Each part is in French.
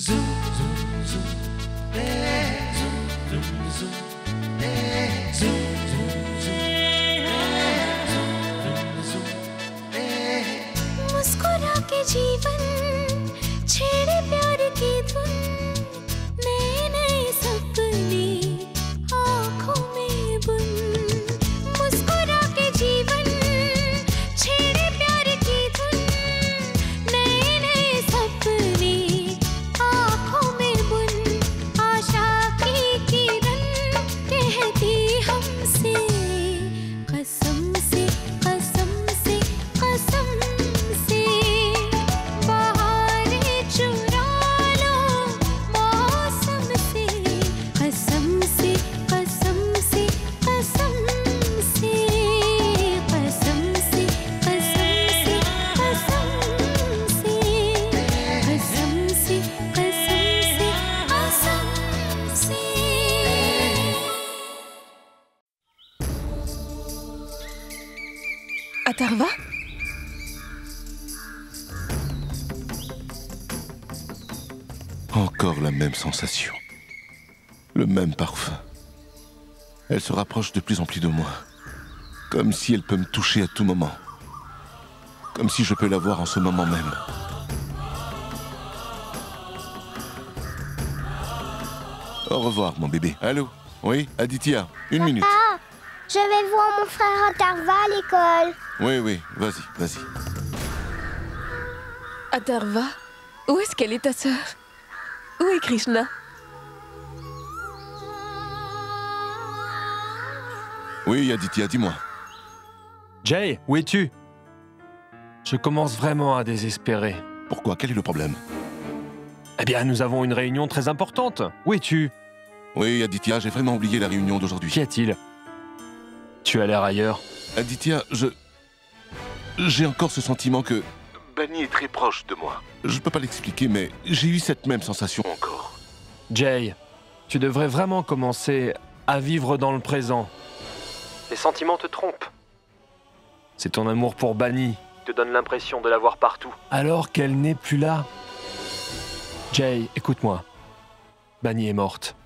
मुस्कुरा के जीवन छेड़े प्यार की धुन, नए नए सपने आँखों में बुन। मुस्कुरा के जीवन छेड़े प्यार की धुन, नए नए सपने आँखों में बुन। आशा की किरण कहती हमसे कसम से कसम से कसम से, बहारें चुरा लो मौसम से। कसम से कसम से कसम से, कसम से कसम से कसम से, कसम से कसम से कसम से। Atharva? Encore la même sensation. Le même parfum. Elle se rapproche de plus en plus de moi. Comme si elle peut me toucher à tout moment. Comme si je peux la voir en ce moment même. Au revoir, mon bébé. Allô? Oui, Aditya, une minute. Ah, je vais voir mon frère Atharva à l'école. Oui, vas-y, vas-y. Atharva? Où est-ce qu'elle est, ta sœur? Où est Krishna? Oui, Aditya, dis-moi. Jay, où es-tu? Je commence vraiment à désespérer. Pourquoi? Quel est le problème? Eh bien, nous avons une réunion très importante. Où es-tu? Oui, Aditya, j'ai vraiment oublié la réunion d'aujourd'hui. Qu'y a-t-il? Tu as l'air ailleurs. Aditya, j'ai encore ce sentiment que Bunny est très proche de moi. Je peux pas l'expliquer, mais j'ai eu cette même sensation encore. Jay, tu devrais vraiment commencer à vivre dans le présent. Les sentiments te trompent. C'est ton amour pour Bunny qui te donne l'impression de la voir partout. Alors qu'elle n'est plus là. Jay, écoute-moi. Bunny est morte.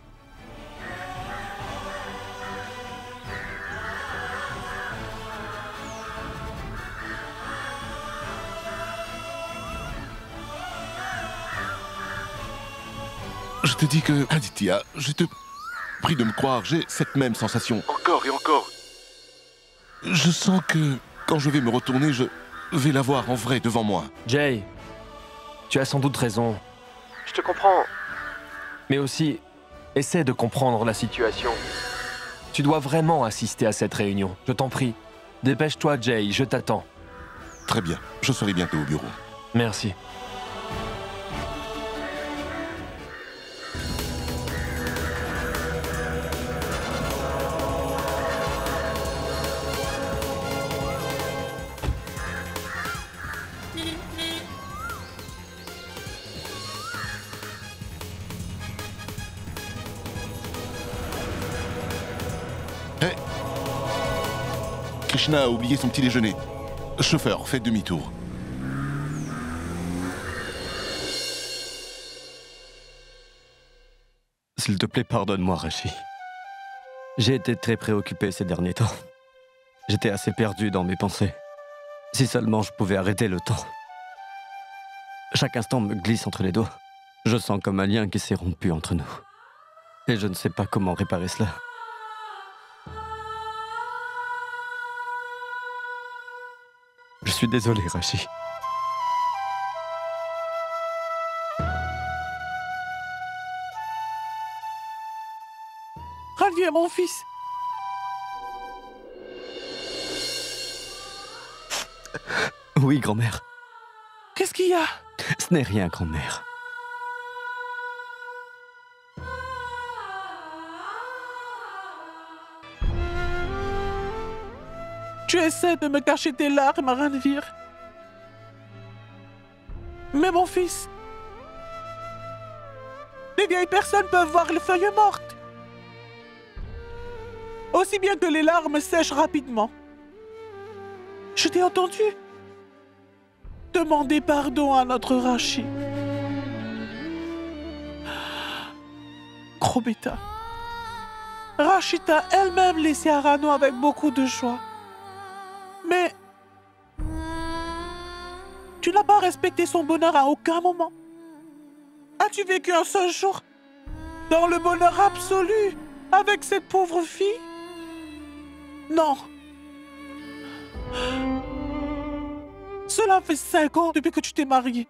Je te dis que, Aditya, je te prie de me croire, j'ai cette même sensation. Encore et encore. Je sens que, quand je vais me retourner, je vais la voir en vrai devant moi. Jay, tu as sans doute raison. Je te comprends. Mais aussi, essaie de comprendre la situation. Tu dois vraiment assister à cette réunion. Je t'en prie. Dépêche-toi, Jay, je t'attends. Très bien, je serai bientôt au bureau. Merci. Krishna a oublié son petit déjeuner. Chauffeur, faites demi-tour. S'il te plaît, pardonne-moi, Rashi. J'ai été très préoccupé ces derniers temps. J'étais assez perdu dans mes pensées. Si seulement je pouvais arrêter le temps. Chaque instant me glisse entre les doigts. Je sens comme un lien qui s'est rompu entre nous. Et je ne sais pas comment réparer cela. Je suis désolé, Rashi. Reviens, mon fils. Oui, grand-mère. Qu'est-ce qu'il y a? Ce n'est rien, grand-mère. Tu essaies de me cacher tes larmes, Ranveer. Mais mon fils, les vieilles personnes peuvent voir les feuilles mortes. Aussi bien que les larmes sèchent rapidement. Je t'ai entendu. Demandez pardon à notre Rashi. trop bêta. Rachid a elle-même laissé Arano avec beaucoup de joie. Mais tu n'as pas respecté son bonheur à aucun moment. As-tu vécu un seul jour dans le bonheur absolu avec cette pauvre fille? Non. Cela fait 5 ans depuis que tu t'es mariée.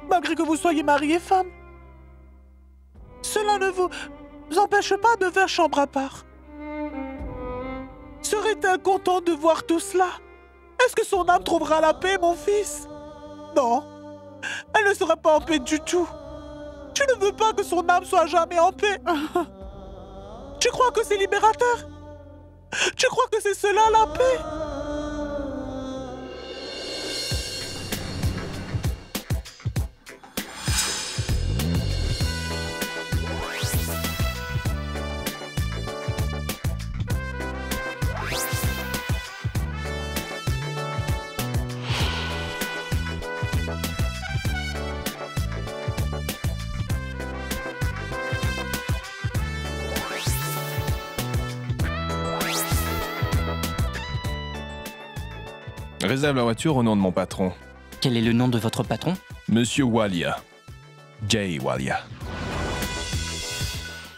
Malgré que vous soyez mariés femme. Cela ne vous empêche pas de faire chambre à part. Serait-elle contente de voir tout cela? Est-ce que son âme trouvera la paix, mon fils? Non. Elle ne sera pas en paix du tout. Tu ne veux pas que son âme soit jamais en paix. Tu crois que c'est libérateur? Tu crois que c'est cela la paix? Réserve la voiture au nom de mon patron, Quel est le nom de votre patron? Monsieur Walia. Jay Walia.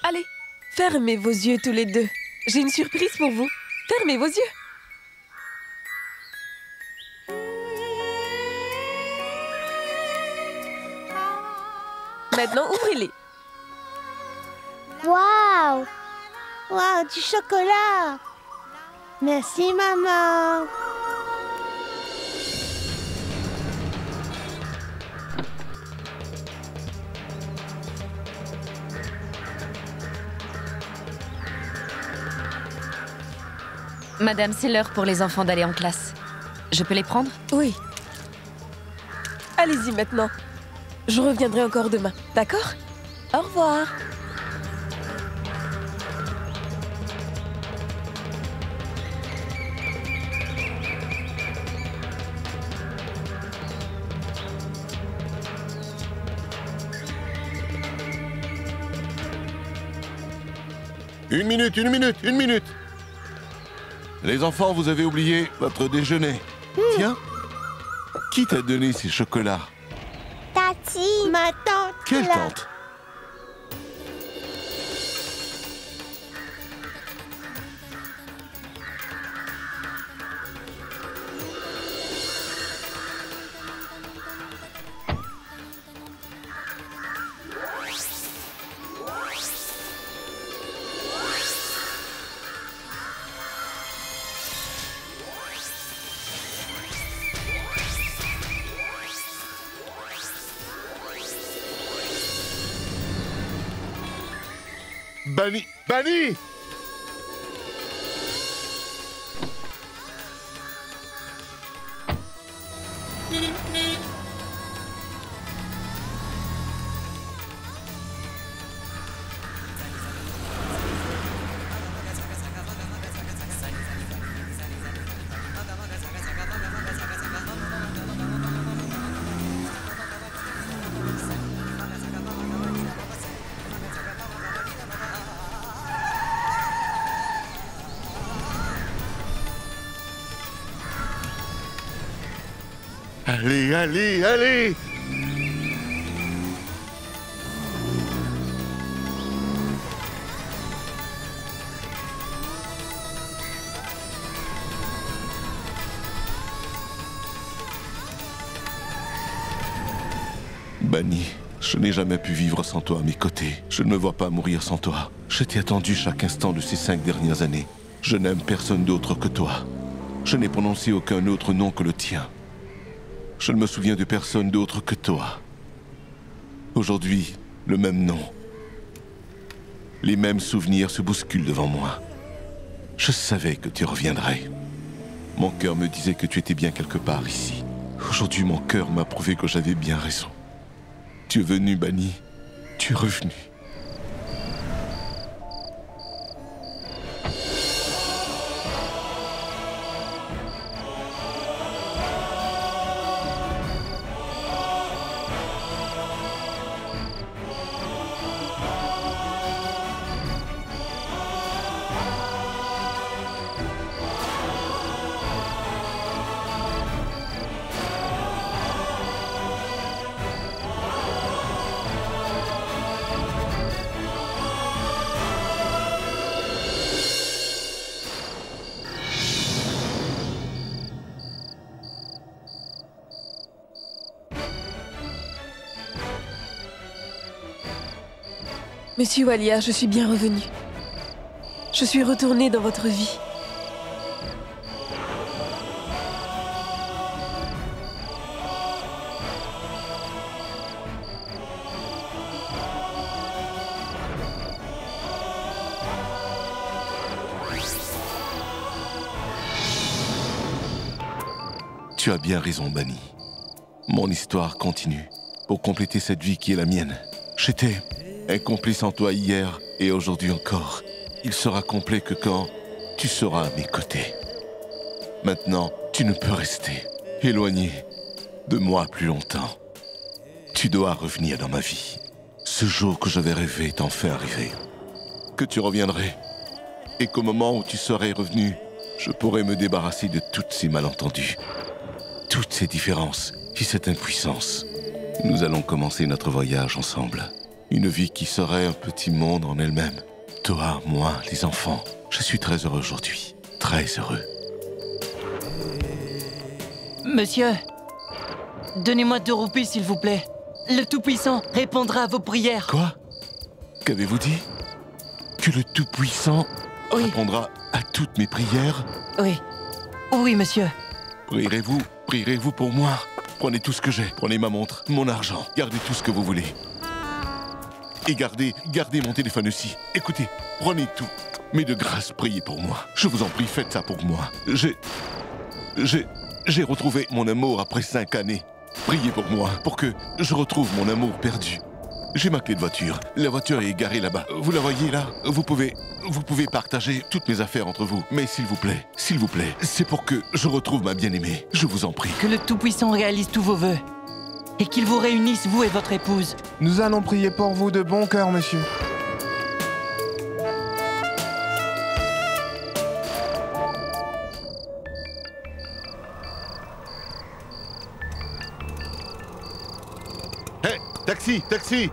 Allez, fermez vos yeux tous les deux. J'ai une surprise pour vous. Fermez vos yeux. Maintenant, ouvrez-les. Waouh! Waouh, du chocolat! Merci, maman! Madame, c'est l'heure pour les enfants d'aller en classe. Je peux les prendre? Oui. Allez-y maintenant. Je reviendrai encore demain, d'accord? Au revoir. Une minute, une minute, une minute. Les enfants, vous avez oublié votre déjeuner. Tiens, qui t'a donné ces chocolats? Tati! Ma tante! Quelle là. tante? Bunny! Bunny! Allez, allez, allez! Bunny, je n'ai jamais pu vivre sans toi à mes côtés. Je ne me vois pas mourir sans toi. Je t'ai attendu chaque instant de ces 5 dernières années. Je n'aime personne d'autre que toi. Je n'ai prononcé aucun autre nom que le tien. Je ne me souviens de personne d'autre que toi. Aujourd'hui, le même nom. Les mêmes souvenirs se bousculent devant moi. Je savais que tu reviendrais. Mon cœur me disait que tu étais bien quelque part ici. Aujourd'hui, mon cœur m'a prouvé que j'avais bien raison. Tu es venu, Bunny. Tu es revenu. Monsieur Walia, je suis bien revenue. Je suis retournée dans votre vie. Tu as bien raison, Bani. Mon histoire continue pour compléter cette vie qui est la mienne. J'étais un complice en toi hier et aujourd'hui encore. Il sera complet que quand tu seras à mes côtés. Maintenant, tu ne peux rester éloigné de moi plus longtemps. Tu dois revenir dans ma vie. Ce jour que j'avais rêvé est enfin arrivé. Que tu reviendrais et qu'au moment où tu serais revenu, je pourrais me débarrasser de toutes ces malentendus. Toutes ces différences et cette impuissance. Nous allons commencer notre voyage ensemble. Une vie qui serait un petit monde en elle-même. Toi, moi, les enfants. Je suis très heureux aujourd'hui. Très heureux. Monsieur, donnez-moi 2 roupies, s'il vous plaît. Le Tout-Puissant répondra à vos prières. Quoi? Qu'avez-vous dit? Que le Tout-Puissant répondra à toutes mes prières? Oui. Oui, monsieur. Prierez-vous pour moi? Prenez tout ce que j'ai. Prenez ma montre, mon argent. Gardez tout ce que vous voulez. Et gardez mon téléphone aussi. Écoutez, prenez tout. Mais de grâce, priez pour moi. Je vous en prie, faites ça pour moi. J'ai retrouvé mon amour après 5 années. Priez pour moi, pour que je retrouve mon amour perdu. J'ai ma clé de voiture. La voiture est garée là-bas. Vous la voyez là? Vous pouvez partager toutes mes affaires entre vous. Mais s'il vous plaît, c'est pour que je retrouve ma bien-aimée. Je vous en prie. Que le Tout-Puissant réalise tous vos vœux. Et qu'il vous réunisse, vous et votre épouse. Nous allons prier pour vous de bon cœur, monsieur. Hé, taxi!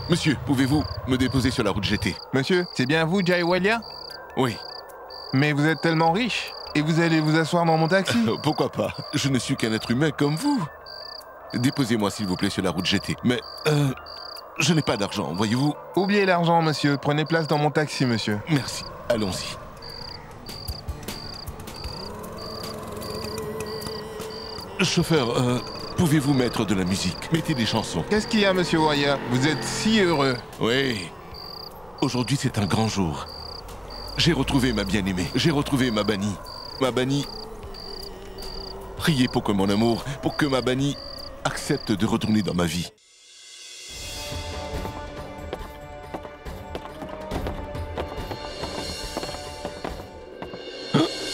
Monsieur, pouvez-vous me déposer sur la route GT? Monsieur, c'est bien vous, Jai Walia? Oui. Mais vous êtes tellement riche. Et vous allez vous asseoir dans mon taxi? Pourquoi pas? Je ne suis qu'un être humain comme vous. Déposez-moi s'il vous plaît sur la route GT. Mais, je n'ai pas d'argent, voyez-vous? Oubliez l'argent, monsieur. Prenez place dans mon taxi, monsieur. Merci. Allons-y. Chauffeur, pouvez-vous mettre de la musique? Mettez des chansons. Qu'est-ce qu'il y a, monsieur Walia? Vous êtes si heureux. Oui. Aujourd'hui, c'est un grand jour. J'ai retrouvé ma bien-aimée. J'ai retrouvé ma Bani. Ma Bani. Priez pour que mon amour, pour que ma Bani accepte de retourner dans ma vie.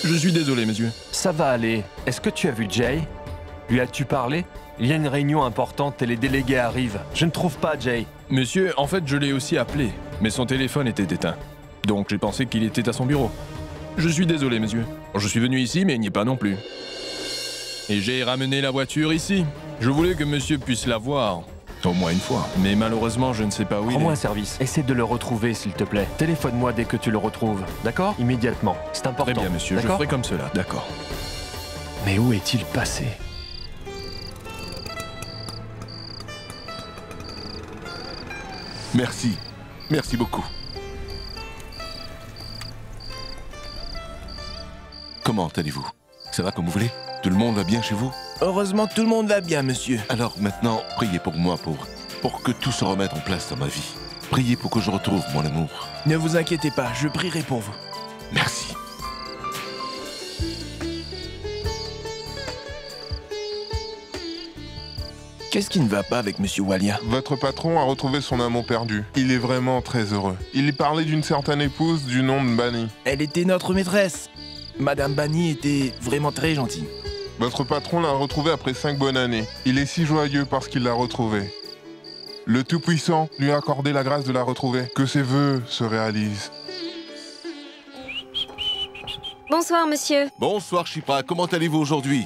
Je suis désolé, monsieur. Ça va aller. Est-ce que tu as vu Jay? Lui as-tu parlé? Il y a une réunion importante et les délégués arrivent. Je ne trouve pas Jay. Monsieur, en fait, je l'ai aussi appelé, mais son téléphone était éteint. Donc j'ai pensé qu'il était à son bureau. Je suis désolé, monsieur. Je suis venu ici, mais il n'y est pas non plus. Et j'ai ramené la voiture ici. Je voulais que monsieur puisse la voir. Au moins une fois. Mais malheureusement, je ne sais pas où il est. Rends-moi un service. Essaie de le retrouver, s'il te plaît. Téléphone-moi dès que tu le retrouves. D'accord? Immédiatement. C'est important. Très bien, monsieur. Je ferai comme cela. D'accord. Mais où est-il passé? Merci. Merci beaucoup. Comment allez-vous? Ça va comme vous voulez? Tout le monde va bien chez vous? Heureusement, tout le monde va bien, monsieur. Alors maintenant, priez pour moi, pour que tout se remette en place dans ma vie. Priez pour que je retrouve mon amour. Ne vous inquiétez pas, je prierai pour vous. Merci. Qu'est-ce qui ne va pas avec monsieur Walia? Votre patron a retrouvé son amour perdu. Il est vraiment très heureux. Il y parlait d'une certaine épouse du nom de Bani. Elle était notre maîtresse. Madame Bani était vraiment très gentille. Votre patron l'a retrouvée après 5 bonnes années. Il est si joyeux parce qu'il l'a retrouvée. Le Tout-Puissant lui a accordé la grâce de la retrouver. Que ses vœux se réalisent. Bonsoir, monsieur. Bonsoir, Shipra. Comment allez-vous aujourd'hui?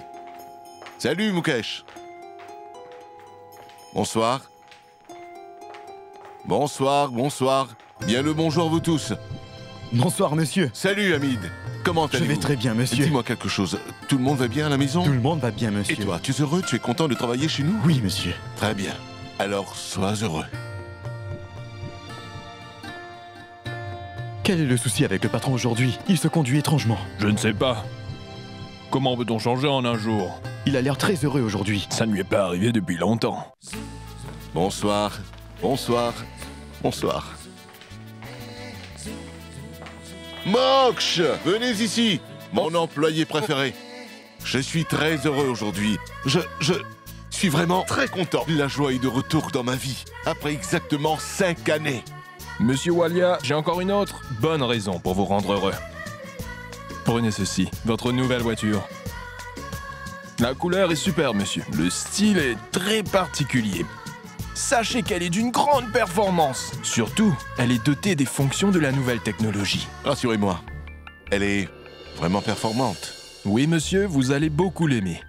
Salut, Mukesh. Bonsoir. Bonsoir. Bien le bonjour, vous tous. Bonsoir, monsieur. Salut, Hamid. Comment allez-vous? Je vais très bien, monsieur. Dis-moi quelque chose. Tout le monde va bien à la maison? Tout le monde va bien, monsieur. Et toi, tu es heureux? Tu es content de travailler chez nous? Oui, monsieur. Très bien. Alors, sois heureux. Quel est le souci avec le patron aujourd'hui? Il se conduit étrangement. Je ne sais pas. Comment peut-on changer en un jour? Il a l'air très heureux aujourd'hui. Ça ne lui est pas arrivé depuis longtemps. Bonsoir, bonsoir, bonsoir. Moksh, venez ici, mon employé préféré. Je suis très heureux aujourd'hui. Je suis vraiment très content. La joie est de retour dans ma vie, après exactement 5 années. Monsieur Walia, j'ai encore une autre bonne raison pour vous rendre heureux. Prenez ceci, votre nouvelle voiture. La couleur est superbe, monsieur. Le style est très particulier. Sachez qu'elle est d'une grande performance. Surtout, elle est dotée des fonctions de la nouvelle technologie. Rassurez-moi, elle est vraiment performante. Oui, monsieur, vous allez beaucoup l'aimer.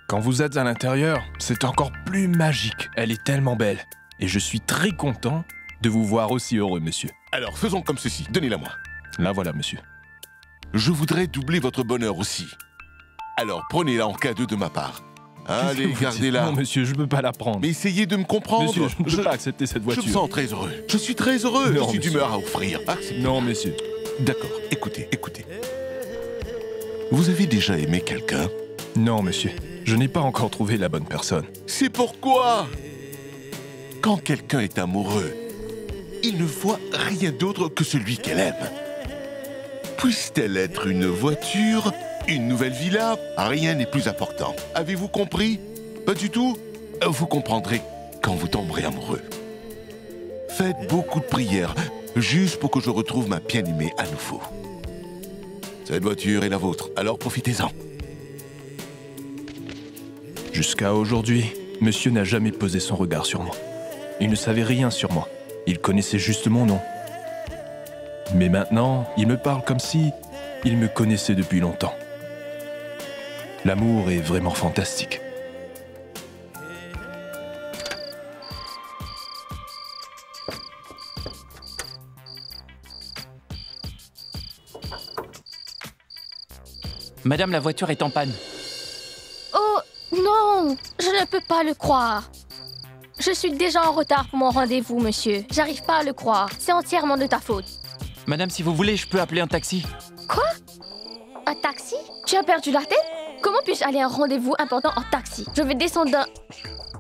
Quand vous êtes à l'intérieur, c'est encore plus magique. Elle est tellement belle. Et je suis très content de vous voir aussi heureux, monsieur. Alors, faisons comme ceci. Donnez-la moi. La voilà, monsieur. Je voudrais doubler votre bonheur aussi. Alors, prenez-la en cadeau de ma part. Allez, gardez-la. Non, monsieur, je ne peux pas la prendre. Mais essayez de me comprendre. Monsieur, je ne peux pas accepter cette voiture. Je me sens très heureux. Je suis très heureux. Non, je suis monsieur. d'humeur à offrir. Acceptez. Non, monsieur. D'accord, écoutez. Vous avez déjà aimé quelqu'un? Non, monsieur. Je n'ai pas encore trouvé la bonne personne. C'est pourquoi, quand quelqu'un est amoureux, il ne voit rien d'autre que celui qu'elle aime. Puisse-t-elle être une voiture, une nouvelle villa, rien n'est plus important. Avez-vous compris? Pas du tout? Vous comprendrez quand vous tomberez amoureux. Faites beaucoup de prières, juste pour que je retrouve ma bien-aimée à nouveau. Cette voiture est la vôtre, alors profitez-en. Jusqu'à aujourd'hui, monsieur n'a jamais posé son regard sur moi. Il ne savait rien sur moi. Il connaissait juste mon nom. Mais maintenant, il me parle comme si il me connaissait depuis longtemps. L'amour est vraiment fantastique. Madame, la voiture est en panne. Oh non, je ne peux pas le croire. Je suis déjà en retard pour mon rendez-vous, monsieur. J'arrive pas à le croire. C'est entièrement de ta faute. Madame, si vous voulez, je peux appeler un taxi. Quoi? Un taxi? Tu as perdu la tête? Comment puis-je aller à un rendez-vous important en taxi? Je vais descendre d'un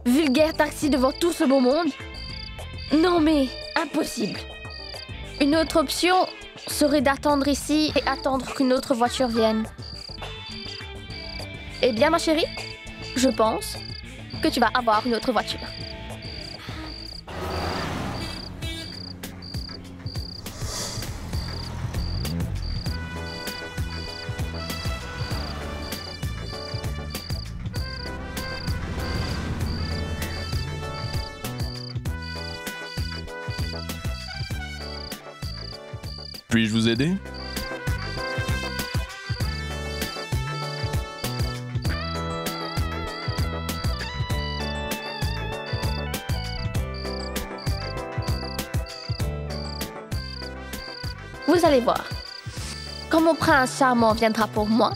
vulgaire taxi devant tout ce beau monde? Non mais, impossible. Une autre option serait d'attendre ici et attendre qu'une autre voiture vienne. Eh bien, ma chérie, je pense que tu vas avoir une autre voiture. Puis-je vous aider? Vous allez voir. Quand mon prince charmant viendra pour moi,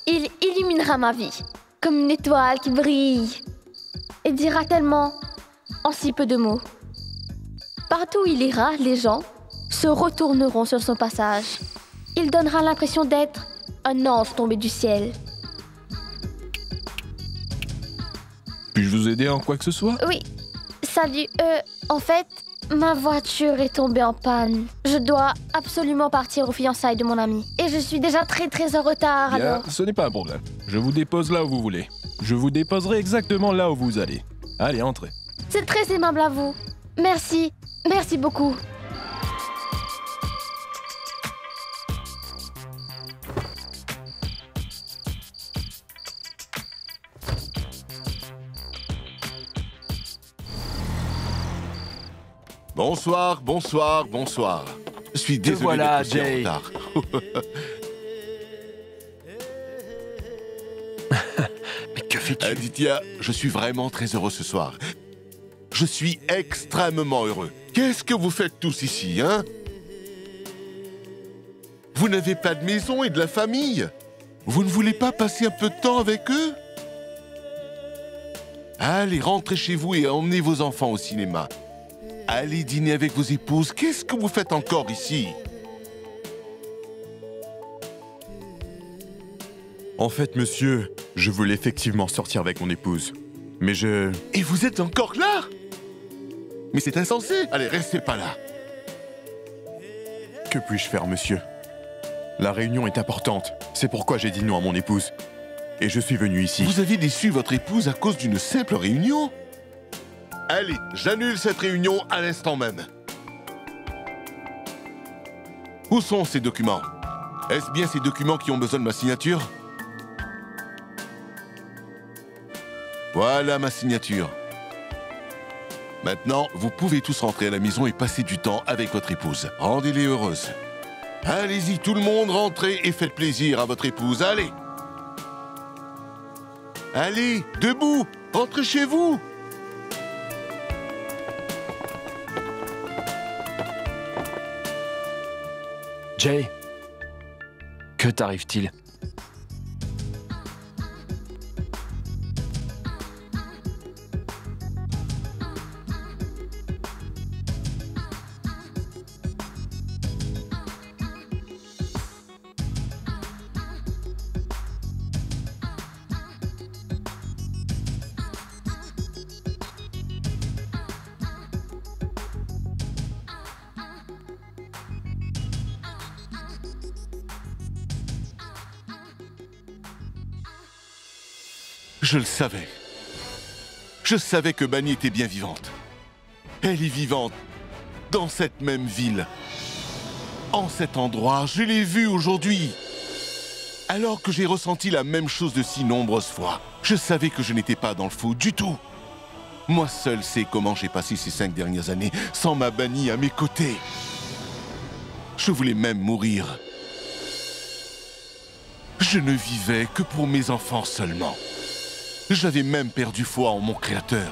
il illuminera ma vie, comme une étoile qui brille, et dira tellement en si peu de mots. Partout où il ira, les gens se retourneront sur son passage. Il donnera l'impression d'être un ange tombé du ciel. Puis-je vous aider en quoi que ce soit? Oui, salut. En fait, ma voiture est tombée en panne. Je dois absolument partir aux fiançailles de mon ami. Et je suis déjà très en retard, Bien, alors... ce n'est pas un problème. Je vous dépose là où vous voulez. Je vous déposerai exactement là où vous allez. Allez, entrez. C'est très aimable à vous. Merci. Merci beaucoup. Bonsoir, bonsoir, bonsoir. Je suis désolé voilà, d'être aussi en Jay. retard. Mais que fais-tu? Aditya, je suis vraiment très heureux ce soir. Je suis extrêmement heureux. Qu'est-ce que vous faites tous ici, hein? Vous n'avez pas de maison et de la famille? Vous ne voulez pas passer un peu de temps avec eux? Allez, rentrez chez vous et emmenez vos enfants au cinéma. Allez dîner avec vos épouses. Qu'est-ce que vous faites encore ici? En fait, monsieur, je voulais effectivement sortir avec mon épouse. Mais je... Et vous êtes encore là? Mais c'est insensé. Allez, restez pas là. Que puis-je faire, monsieur? La réunion est importante. C'est pourquoi j'ai dit non à mon épouse. Et je suis venu ici. Vous avez déçu votre épouse à cause d'une simple réunion? Allez, j'annule cette réunion à l'instant même. Où sont ces documents? Est-ce bien ces documents qui ont besoin de ma signature? Voilà ma signature. Maintenant, vous pouvez tous rentrer à la maison et passer du temps avec votre épouse. Rendez-les heureuses. Allez-y, tout le monde, rentrez et faites plaisir à votre épouse. Allez! Allez, debout! Rentrez chez vous! Jay, que t'arrive-t-il? Je le savais. Je savais que Banni était bien vivante. Elle est vivante dans cette même ville. En cet endroit, je l'ai vue aujourd'hui. Alors que j'ai ressenti la même chose de si nombreuses fois. Je savais que je n'étais pas dans le faux du tout. Moi seul sais comment j'ai passé ces 5 dernières années sans ma Banni à mes côtés. Je voulais même mourir. Je ne vivais que pour mes enfants seulement. J'avais même perdu foi en mon Créateur.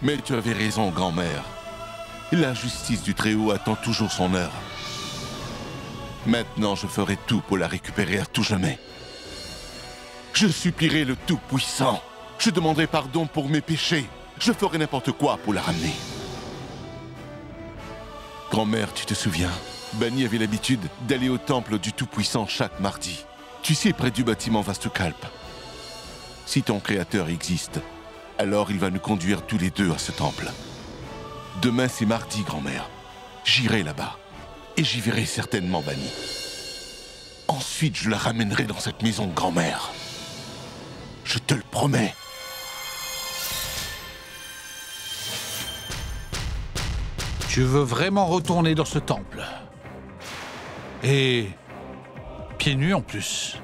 Mais tu avais raison, grand-mère. La justice du Très-Haut attend toujours son heure. Maintenant, je ferai tout pour la récupérer à tout jamais. Je supplierai le Tout-Puissant. Je demanderai pardon pour mes péchés. Je ferai n'importe quoi pour la ramener. Grand-mère, tu te souviens? Banni avait l'habitude d'aller au temple du Tout-Puissant chaque mardi. Tu sais, près du bâtiment Vastukalp. Si ton Créateur existe, alors il va nous conduire tous les deux à ce temple. Demain, c'est mardi, grand-mère. J'irai là-bas. Et j'y verrai certainement Banni. Ensuite, je la ramènerai dans cette maison, grand-mère. Je te le promets. Tu veux vraiment retourner dans ce temple? Et... pieds nus en plus.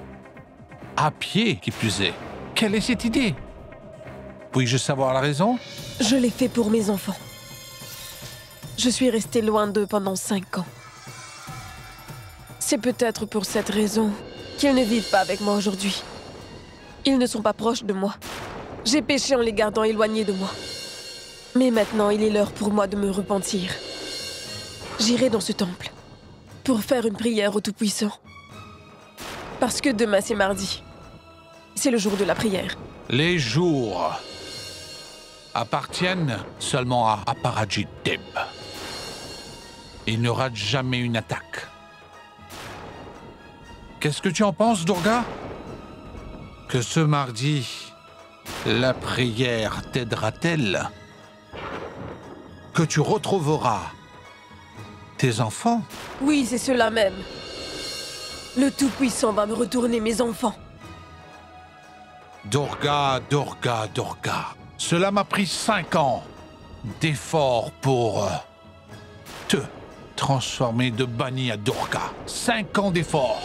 À pied, qui plus est. Quelle est cette idée? Puis-je savoir la raison? Je l'ai fait pour mes enfants. Je suis restée loin d'eux pendant 5 ans. C'est peut-être pour cette raison qu'ils ne vivent pas avec moi aujourd'hui. Ils ne sont pas proches de moi. J'ai péché en les gardant éloignés de moi. Mais maintenant, il est l'heure pour moi de me repentir. J'irai dans ce temple pour faire une prière au Tout-Puissant. Parce que demain, c'est mardi. C'est le jour de la prière. Les jours appartiennent seulement à Aparajit Deb. Il ne rate jamais une attaque. Qu'est-ce que tu en penses, Durga? Que ce mardi, la prière t'aidera-t-elle? Que tu retrouveras tes enfants? Oui, c'est cela même. Le Tout-Puissant va me retourner mes enfants. Durga, Durga, Durga. Cela m'a pris 5 ans d'efforts pour te transformer de Banni à Durga. 5 ans d'efforts.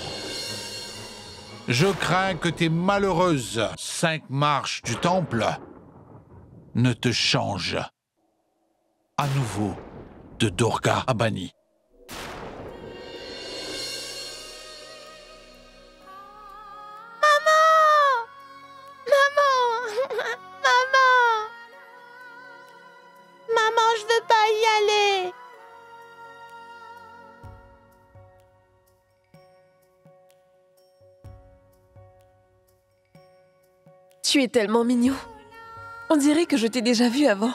Je crains que tes malheureuses 5 marches du temple ne te changent à nouveau de Durga à Banni. Maman, je veux pas y aller. Tu es tellement mignon. On dirait que je t'ai déjà vu avant.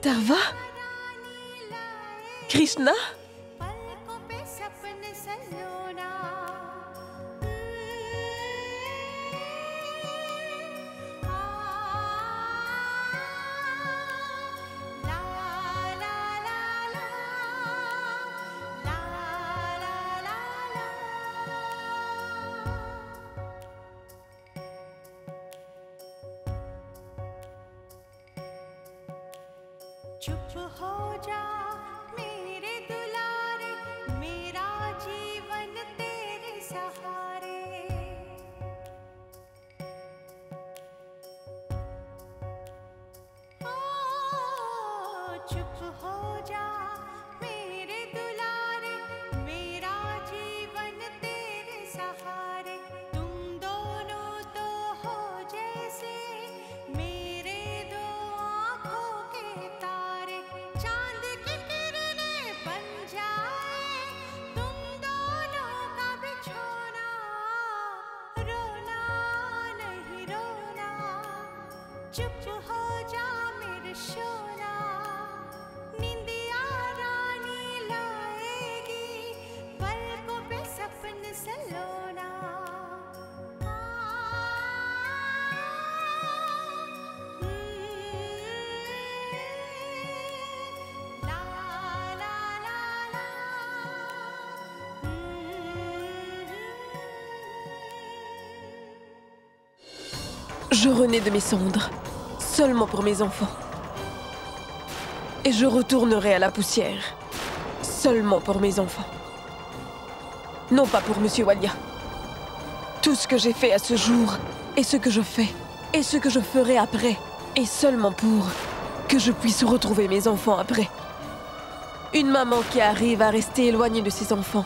Atharva? Krishna? चुप हो जा मेरे दुलारे, मेरा जीवन तेरे सहारे। ओ, चुप हो जा मेरे दुलारे, मेरा जीवन तेरे सहारे। तुम दोनों तो हो जैसे मेरे दो आँखों के तारे, चांद की किरणें बन जाए तुम दोनों का बिछोना। रोना नहीं रोना, चुप हो जा मेरे सोना। निंदिया रानी लाएगी, पलकों पे सपन सलोना। Je renais de mes cendres, seulement pour mes enfants. Et je retournerai à la poussière, seulement pour mes enfants. Non pas pour Monsieur Walia. Tout ce que j'ai fait à ce jour, et ce que je fais, et ce que je ferai après, est seulement pour que je puisse retrouver mes enfants après. Une maman qui arrive à rester éloignée de ses enfants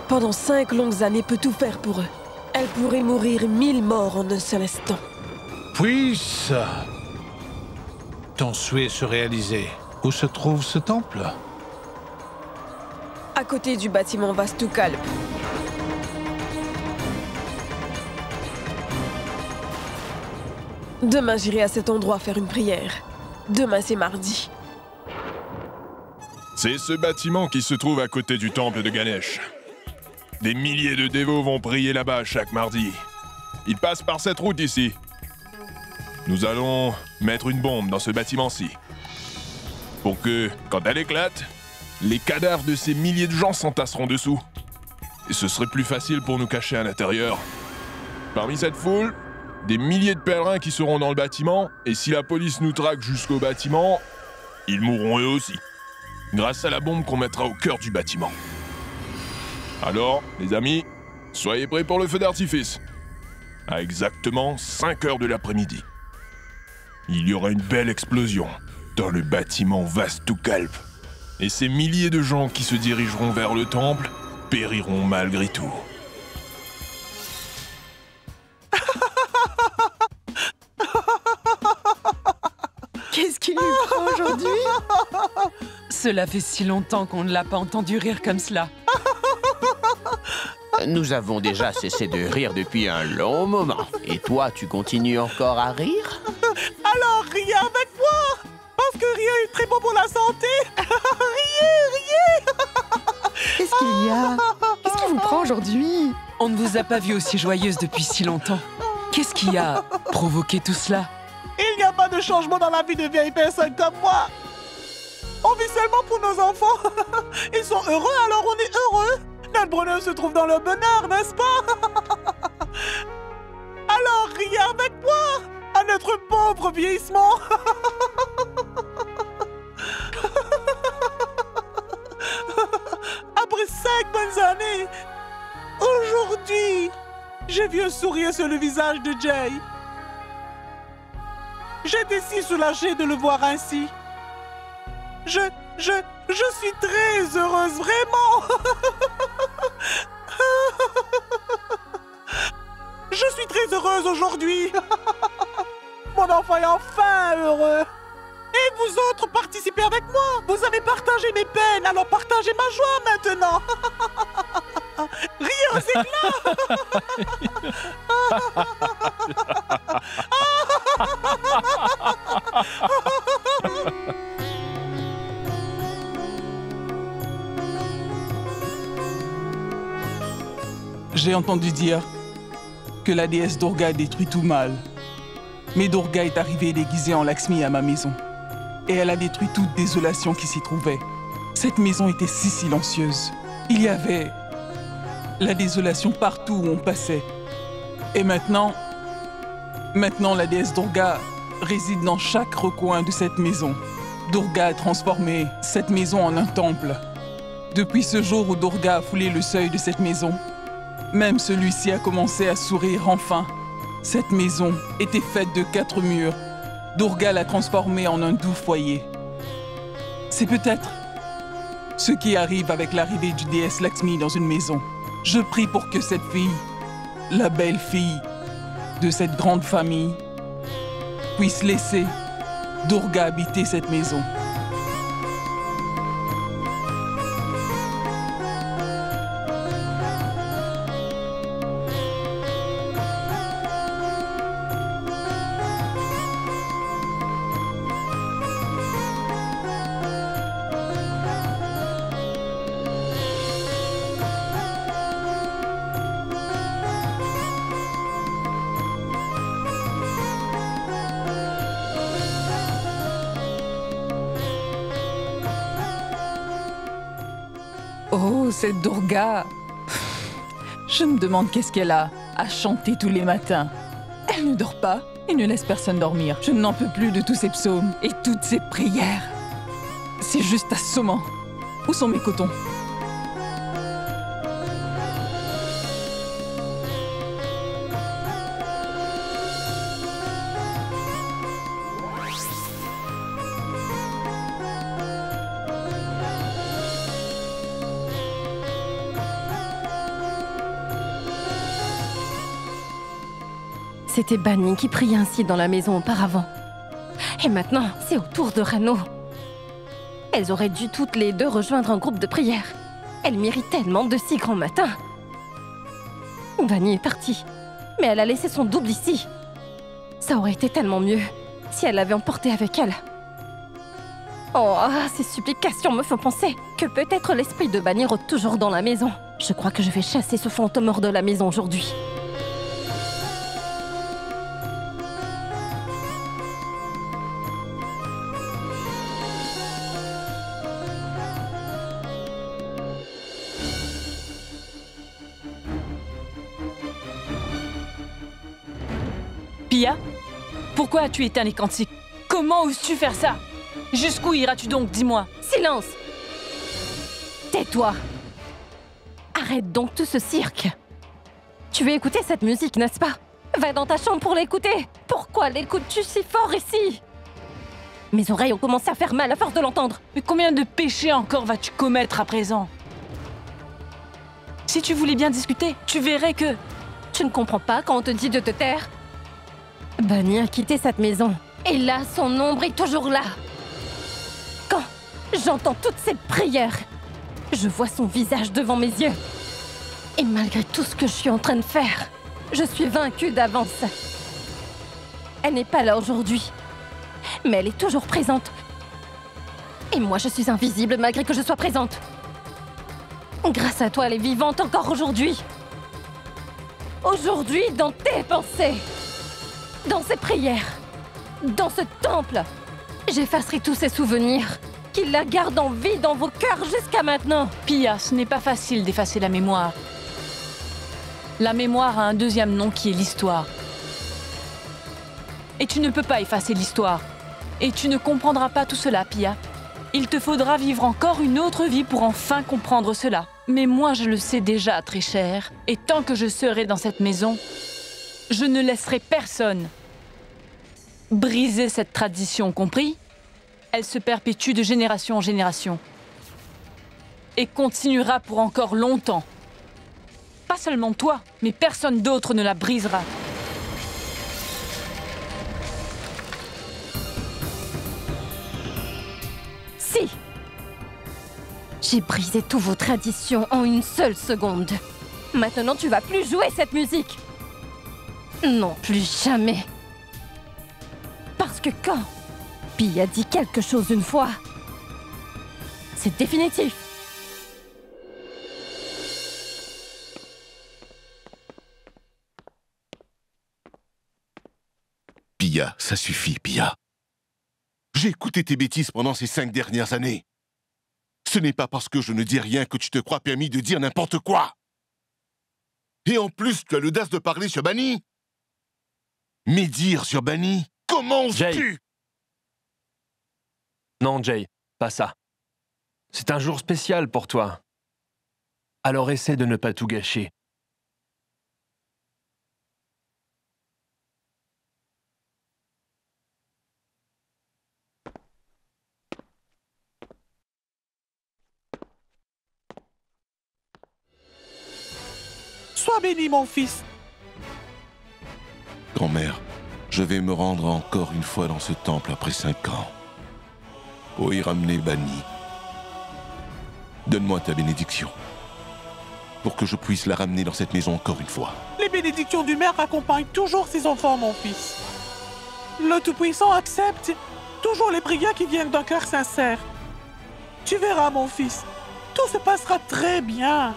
pendant 5 longues années peut tout faire pour eux. Elle pourrait mourir 1000 morts en un seul instant. Puisse ton souhait se réaliser. Où se trouve ce temple? À côté du bâtiment Vastukalp. Demain, j'irai à cet endroit faire une prière. Demain, c'est mardi. C'est ce bâtiment qui se trouve à côté du temple de Ganesh. Des milliers de dévots vont prier là-bas chaque mardi. Ils passent par cette route ici. Nous allons mettre une bombe dans ce bâtiment-ci. Pour que, quand elle éclate, les cadavres de ces milliers de gens s'entasseront dessous. Et ce serait plus facile pour nous cacher à l'intérieur. Parmi cette foule, des milliers de pèlerins qui seront dans le bâtiment, et si la police nous traque jusqu'au bâtiment, ils mourront eux aussi, grâce à la bombe qu'on mettra au cœur du bâtiment. Alors, les amis, soyez prêts pour le feu d'artifice. À exactement 5 heures de l'après-midi. Il y aura une belle explosion dans le bâtiment Vastukalp. Et ces milliers de gens qui se dirigeront vers le temple périront malgré tout. Qu'est-ce qui lui prend aujourd'hui? Cela fait si longtemps qu'on ne l'a pas entendu rire comme cela. Nous avons déjà cessé de rire depuis un long moment. Et toi, tu continues encore à rire? Alors, riez avec moi, parce que rire est très bon pour la santé. Riez. Qu'est-ce qu'il y a? Qu'est-ce qui vous prend aujourd'hui? On ne vous a pas vu aussi joyeuse depuis si longtemps. Qu'est-ce qui a provoqué tout cela? Il n'y a pas de changement dans la vie de vieilles personnes comme moi. On vit seulement pour nos enfants. Ils sont heureux, alors on est heureux. Notre bonheur se trouve dans le bonheur, n'est-ce pas? Alors riez avec moi à notre pauvre vieillissement. Après 5 bonnes années, aujourd'hui, j'ai vu un sourire sur le visage de Jay. J'étais si soulagée de le voir ainsi. Je suis très heureuse, vraiment. Je suis très heureuse aujourd'hui. Mon enfant est enfin heureux. Et vous autres, participez avec moi. Vous avez partagé mes peines, alors partagez ma joie maintenant. Riez aux éclats. J'ai entendu dire que la déesse Durga détruit tout mal. Mais Durga est arrivée déguisée en Lakshmi à ma maison. Et elle a détruit toute désolation qui s'y trouvait. Cette maison était si silencieuse. Il y avait la désolation partout où on passait. Et maintenant la déesse Durga réside dans chaque recoin de cette maison. Durga a transformé cette maison en un temple. Depuis ce jour où Durga a foulé le seuil de cette maison, même celui-ci a commencé à sourire enfin. Cette maison était faite de 4 murs. Durga l'a transformée en un doux foyer. C'est peut-être ce qui arrive avec l'arrivée du déesse Lakshmi dans une maison. Je prie pour que cette fille, la belle fille de cette grande famille, puisse laisser Durga habiter cette maison. Oh, cette Durga! Je me demande qu'est-ce qu'elle a à chanter tous les matins. Elle ne dort pas et ne laisse personne dormir. Je n'en peux plus de tous ces psaumes et toutes ces prières. C'est juste assommant. Où sont mes cotons? C'était Bani qui priait ainsi dans la maison auparavant. Et maintenant, c'est au tour de Rano. Elles auraient dû toutes les deux rejoindre un groupe de prière. Elles méritent tellement de si grands matins. Bani est partie, mais elle a laissé son double ici. Ça aurait été tellement mieux si elle l'avait emporté avec elle. Oh, ces supplications me font penser que peut-être l'esprit de Bani rôde toujours dans la maison. Je crois que je vais chasser ce fantôme hors de la maison aujourd'hui. Pia, pourquoi as-tu éteint les cantiques? Comment oses-tu faire ça? Jusqu'où iras-tu donc, dis-moi? Silence! Tais-toi! Arrête donc tout ce cirque! Tu veux écouter cette musique, n'est-ce pas? Va dans ta chambre pour l'écouter! Pourquoi l'écoutes-tu si fort ici? Mes oreilles ont commencé à faire mal à force de l'entendre! Mais combien de péchés encore vas-tu commettre à présent? Si tu voulais bien discuter, tu verrais que... Tu ne comprends pas quand on te dit de te taire? Bani a quitté cette maison. Et là, son ombre est toujours là. Quand j'entends toutes ces prières, je vois son visage devant mes yeux. Et malgré tout ce que je suis en train de faire, je suis vaincue d'avance. Elle n'est pas là aujourd'hui, mais elle est toujours présente. Et moi, je suis invisible malgré que je sois présente. Grâce à toi, elle est vivante encore aujourd'hui. Aujourd'hui, dans tes pensées. Dans ces prières, dans ce temple, j'effacerai tous ces souvenirs qui la gardent en vie dans vos cœurs jusqu'à maintenant. Pia, ce n'est pas facile d'effacer la mémoire. La mémoire a un deuxième nom qui est l'histoire. Et tu ne peux pas effacer l'histoire. Et tu ne comprendras pas tout cela, Pia. Il te faudra vivre encore une autre vie pour enfin comprendre cela. Mais moi, je le sais déjà, très cher. Et tant que je serai dans cette maison, je ne laisserai personne briser cette tradition, compris? Elle se perpétue de génération en génération. Et continuera pour encore longtemps. Pas seulement toi, mais personne d'autre ne la brisera. Si! J'ai brisé toutes vos traditions en une seule seconde. Maintenant, tu vas plus jouer cette musique. Non, plus jamais. Parce que quand Pi a dit quelque chose une fois, c'est définitif. Pia, ça suffit, Pia. J'ai écouté tes bêtises pendant ces 5 dernières années. Ce n'est pas parce que je ne dis rien que tu te crois permis de dire n'importe quoi. Et en plus, tu as l'audace de parler sur Bunny. Mais dire sur Bunny, comment oses-tu? Non, Jay, pas ça. C'est un jour spécial pour toi. Alors essaie de ne pas tout gâcher. Sois béni, mon fils. Grand-mère, je vais me rendre encore une fois dans ce temple après 5 ans. Pour y ramener Bunny. Donne-moi ta bénédiction. Pour que je puisse la ramener dans cette maison encore une fois. Les bénédictions du maire accompagnent toujours ses enfants, mon fils. Le Tout-Puissant accepte toujours les prières qui viennent d'un cœur sincère. Tu verras, mon fils, tout se passera très bien.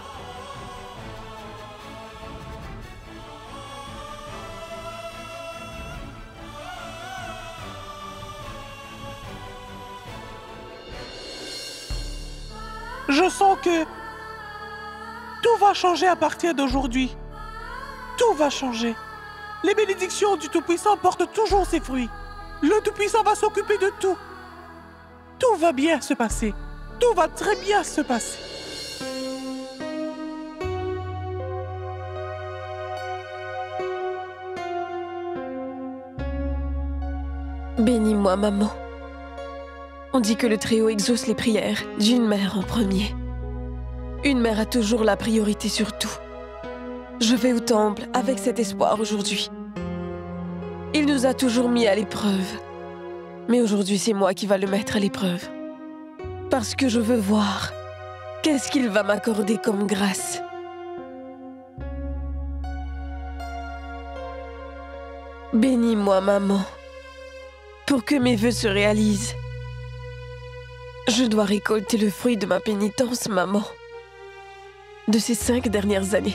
Je sens que tout va changer à partir d'aujourd'hui. Tout va changer. Les bénédictions du Tout-Puissant portent toujours ses fruits. Le Tout-Puissant va s'occuper de tout. Tout va bien se passer. Tout va très bien se passer. Bénis-moi, maman. On dit que le Très-Haut exauce les prières d'une mère en premier. Une mère a toujours la priorité sur tout. Je vais au temple avec cet espoir aujourd'hui. Il nous a toujours mis à l'épreuve. Mais aujourd'hui, c'est moi qui va le mettre à l'épreuve. Parce que je veux voir qu'est-ce qu'il va m'accorder comme grâce. Bénis-moi, maman, pour que mes vœux se réalisent. Je dois récolter le fruit de ma pénitence, maman. De ces 5 dernières années.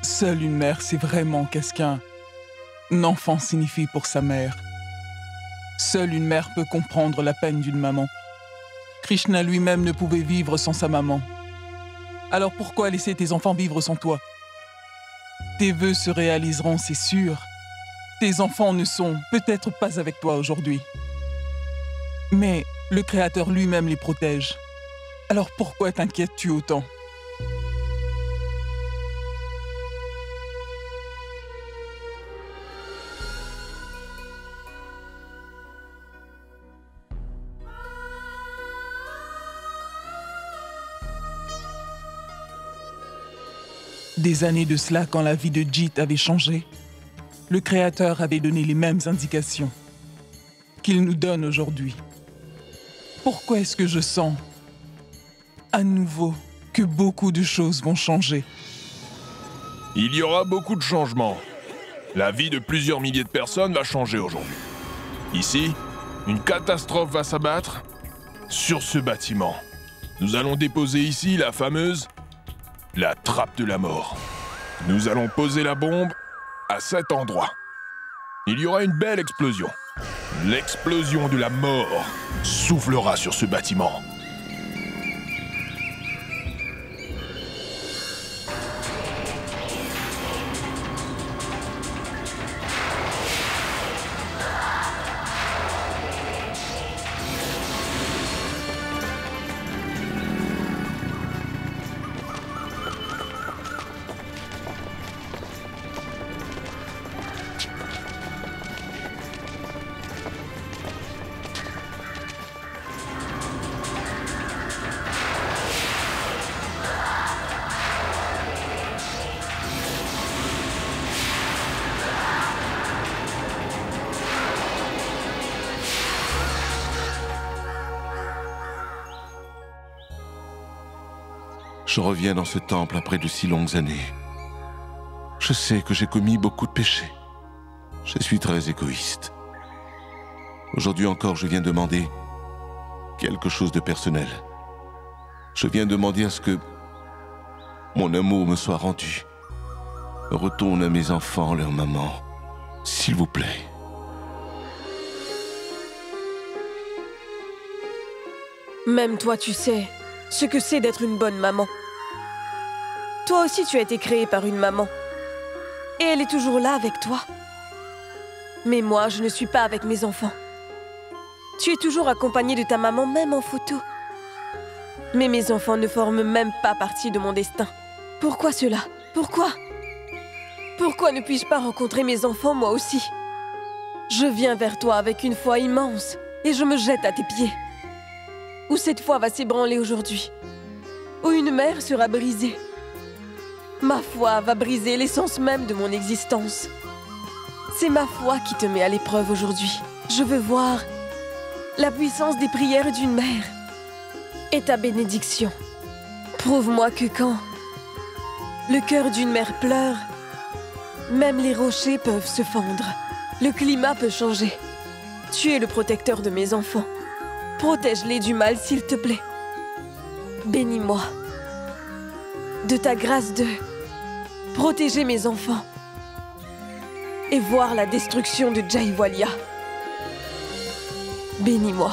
Seule une mère sait vraiment qu'est-ce qu'un enfant signifie pour sa mère. Seule une mère peut comprendre la peine d'une maman. Krishna lui-même ne pouvait vivre sans sa maman. Alors pourquoi laisser tes enfants vivre sans toi? Tes vœux se réaliseront, c'est sûr. Tes enfants ne sont peut-être pas avec toi aujourd'hui. Mais le Créateur lui-même les protège. Alors pourquoi t'inquiètes-tu autant? Des années de cela, quand la vie de Jit avait changé, le Créateur avait donné les mêmes indications qu'il nous donne aujourd'hui. Pourquoi est-ce que je sens à nouveau que beaucoup de choses vont changer? Il y aura beaucoup de changements. La vie de plusieurs milliers de personnes va changer aujourd'hui. Ici, une catastrophe va s'abattre sur ce bâtiment. Nous allons déposer ici la fameuse la trappe de la mort. Nous allons poser la bombe à cet endroit. Il y aura une belle explosion. L'explosion de la mort soufflera sur ce bâtiment. Je reviens dans ce temple après de si longues années. Je sais que j'ai commis beaucoup de péchés. Je suis très égoïste. Aujourd'hui encore, je viens demander quelque chose de personnel. Je viens demander à ce que mon amour me soit rendu. Retourne à mes enfants, leur maman, s'il vous plaît. Même toi, tu sais ce que c'est d'être une bonne maman. Toi aussi, tu as été créée par une maman. Et elle est toujours là avec toi. Mais moi, je ne suis pas avec mes enfants. Tu es toujours accompagnée de ta maman, même en photo. Mais mes enfants ne forment même pas partie de mon destin. Pourquoi cela? Pourquoi? Pourquoi ne puis-je pas rencontrer mes enfants, moi aussi? Je viens vers toi avec une foi immense et je me jette à tes pieds. Où cette foi va s'ébranler aujourd'hui? Où une mère sera brisée? Ma foi va briser l'essence même de mon existence. C'est ma foi qui te met à l'épreuve aujourd'hui. Je veux voir la puissance des prières d'une mère et ta bénédiction. Prouve-moi que quand le cœur d'une mère pleure, même les rochers peuvent se fendre. Le climat peut changer. Tu es le protecteur de mes enfants. Protège-les du mal, s'il te plaît. Bénis-moi de ta grâce de protéger mes enfants et voir la destruction de Jaiwalia. Bénis-moi.